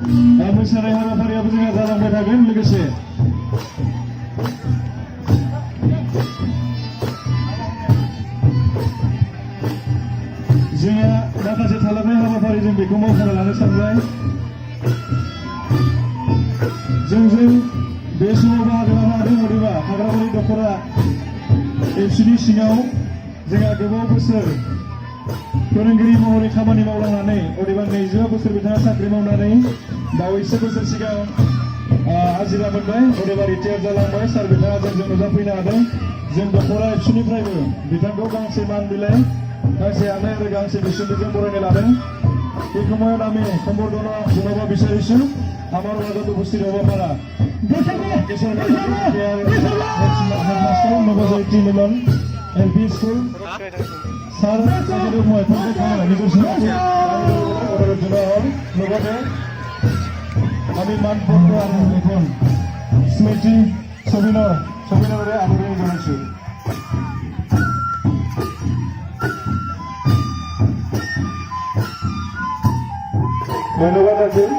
मोसानाय हाबाफारियाबो जोंहा जालांबाय थागोन लोगोसे जोंहा माखासे थालांनाय हाबाफारि जों बेखौ मावफुंना लानो सानबाय जों बे समाव बाहागो लानो हादों हरैबा खाग्राबारि दख'रा एबसुनि सिङाव जोंहा गोबाव बोसोर फोरोंगिरि महरै खामानि मावलांनानै अदेबा 20 बोसोर बिथाङा साख्रि मावनानै बावैसो बोसोर सिगां हाजिरा मोनबाय अदेबा रिटायार जालांबाय सार बिथाङा जोंजों नुजाफैनो हादों जों दख'रा एबसुनिफ्रायबो बिथांखौ गांसे मान बिलाइ गांसे आरनाय आरो गांसे बिसुंथिजों बरायनो लादों এই সময়ত আমি সম্বৰ্ধনা জনাব বিচাৰিছো আমাৰ মাজত উপস্থিত হ'ব পৰা নৱজ্যোতি মিলন এলপি স্কুল ছাৰ মই নিজৰ অনুৰোধ জনোৱা হ'ল লগতে আমি মানপত্ৰ আৰু এখন স্মৃতি ছবিনৰে আদৰণি জনাইছোঁ ধন্যবাদ আছিল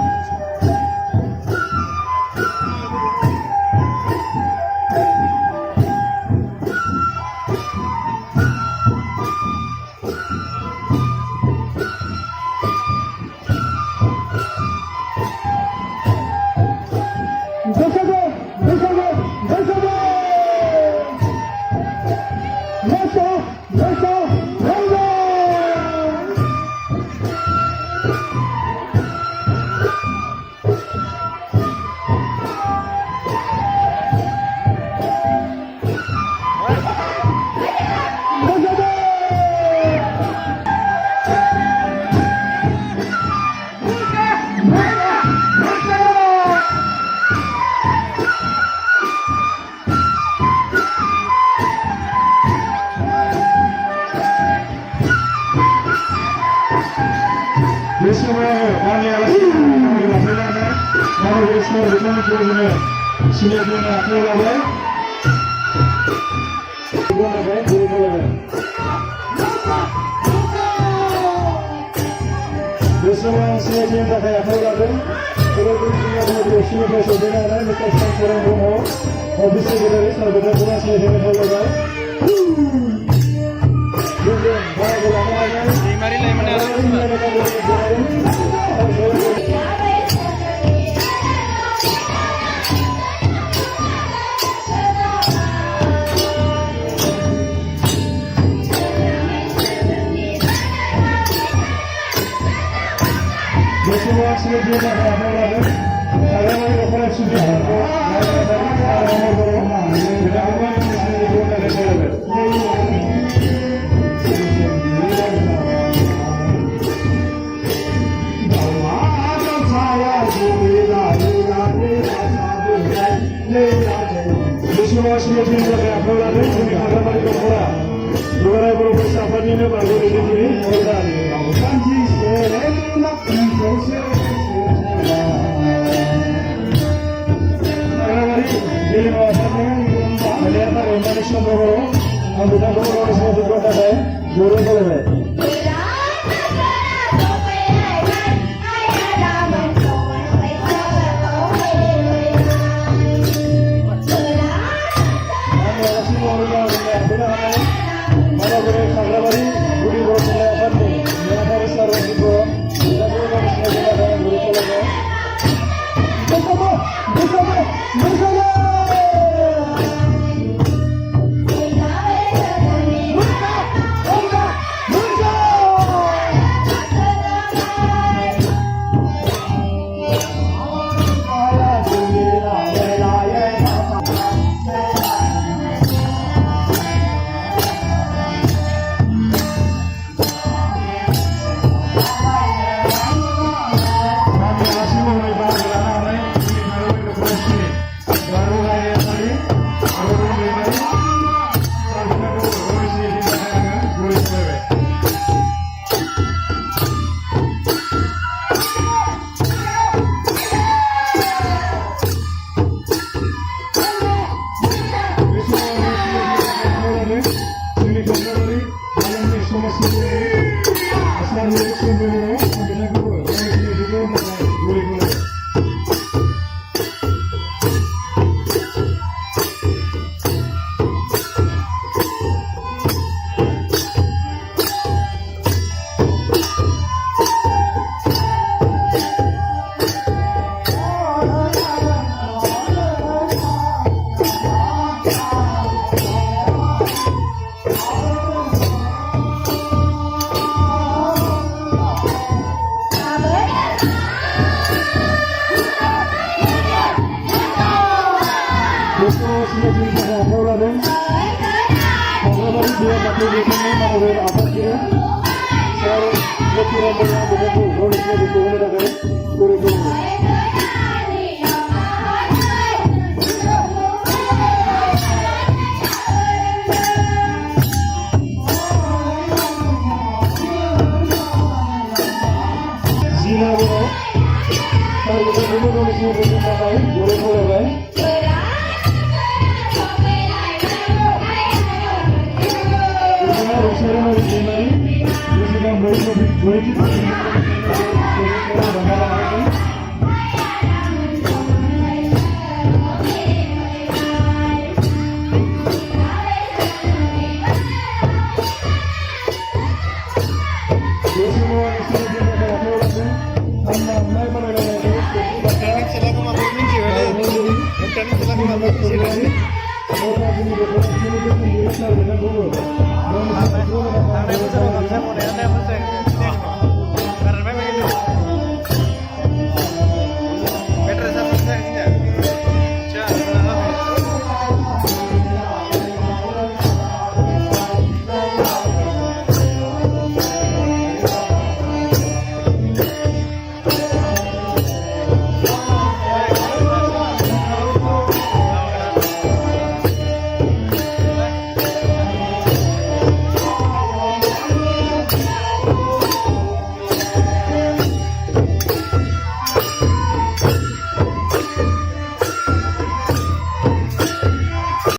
aplikasinya mau apa sih? Saya kira punya begitu, kalau dia itu ada kayak kurikulum. Zina bro, kalau kita dulu nulisnya begitu kayak boleh kan? Saya mau dimana? Saya sedang berikut. Ada yang bisa